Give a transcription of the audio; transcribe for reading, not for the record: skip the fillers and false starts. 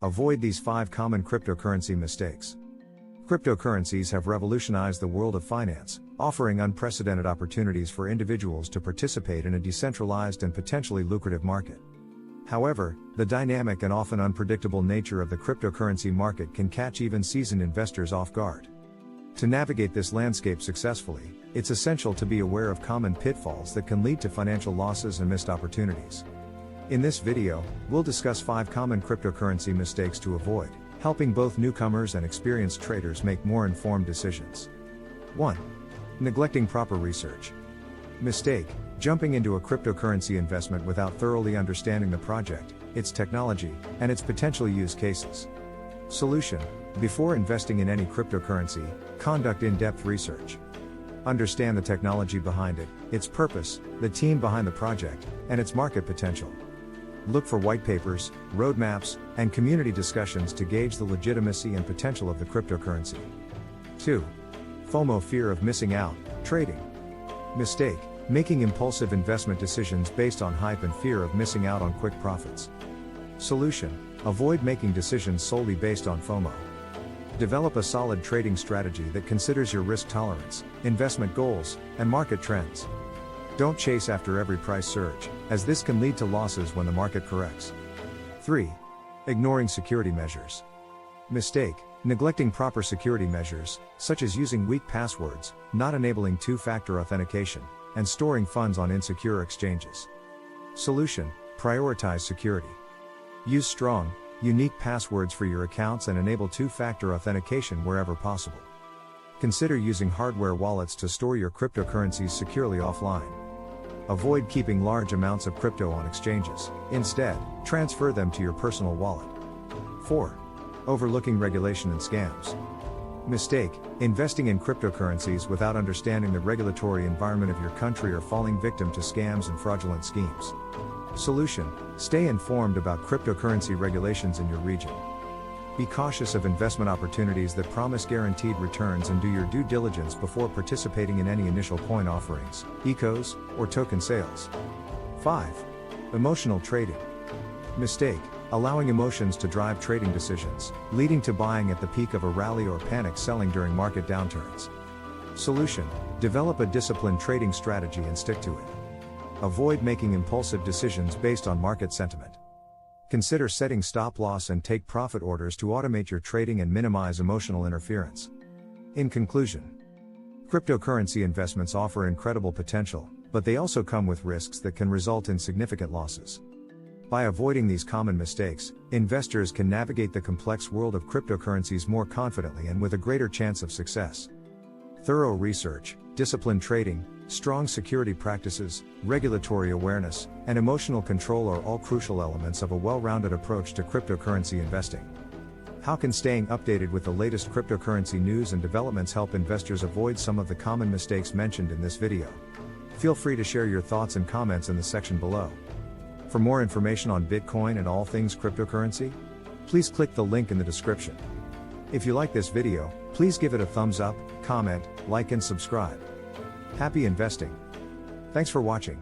Avoid these 5 common cryptocurrency mistakes. Cryptocurrencies have revolutionized the world of finance, offering unprecedented opportunities for individuals to participate in a decentralized and potentially lucrative market. However, the dynamic and often unpredictable nature of the cryptocurrency market can catch even seasoned investors off guard. To navigate this landscape successfully, it's essential to be aware of common pitfalls that can lead to financial losses and missed opportunities. In this video, we'll discuss 5 common cryptocurrency mistakes to avoid, helping both newcomers and experienced traders make more informed decisions. 1. Neglecting proper research. Mistake: jumping into a cryptocurrency investment without thoroughly understanding the project, its technology, and its potential use cases. Solution: before investing in any cryptocurrency, conduct in-depth research. Understand the technology behind it, its purpose, the team behind the project, and its market potential. Look for white papers, roadmaps, and community discussions to gauge the legitimacy and potential of the cryptocurrency. 2. FOMO: fear of missing out, trading. Mistake: making impulsive investment decisions based on hype and fear of missing out on quick profits. Solution: avoid making decisions solely based on FOMO. Develop a solid trading strategy that considers your risk tolerance, investment goals, and market trends. Don't chase after every price surge, as this can lead to losses when the market corrects. 3. Ignoring security measures. Mistake: neglecting proper security measures, such as using weak passwords, not enabling two-factor authentication, and storing funds on insecure exchanges. Solution: prioritize security. Use strong, unique passwords for your accounts and enable two-factor authentication wherever possible. Consider using hardware wallets to store your cryptocurrencies securely offline. Avoid keeping large amounts of crypto on exchanges. Instead, transfer them to your personal wallet. 4. Overlooking regulation and scams. Mistake: investing in cryptocurrencies without understanding the regulatory environment of your country or falling victim to scams and fraudulent schemes. Solution: stay informed about cryptocurrency regulations in your region. Be cautious of investment opportunities that promise guaranteed returns and do your due diligence before participating in any initial coin offerings, ECOs, or token sales. 5. Emotional trading. Mistake: allowing emotions to drive trading decisions, leading to buying at the peak of a rally or panic selling during market downturns. Solution: develop a disciplined trading strategy and stick to it. Avoid making impulsive decisions based on market sentiment. Consider setting stop-loss and take-profit orders to automate your trading and minimize emotional interference. In conclusion, cryptocurrency investments offer incredible potential, but they also come with risks that can result in significant losses. By avoiding these common mistakes, investors can navigate the complex world of cryptocurrencies more confidently and with a greater chance of success. Thorough research, disciplined trading, strong security practices, regulatory awareness, and emotional control are all crucial elements of a well-rounded approach to cryptocurrency investing. How can staying updated with the latest cryptocurrency news and developments help investors avoid some of the common mistakes mentioned in this video? Feel free to share your thoughts and comments in the section below. For more information on Bitcoin and all things cryptocurrency, please click the link in the description. If you like this video, please give it a thumbs up, comment, like and subscribe. Happy investing! Thanks for watching.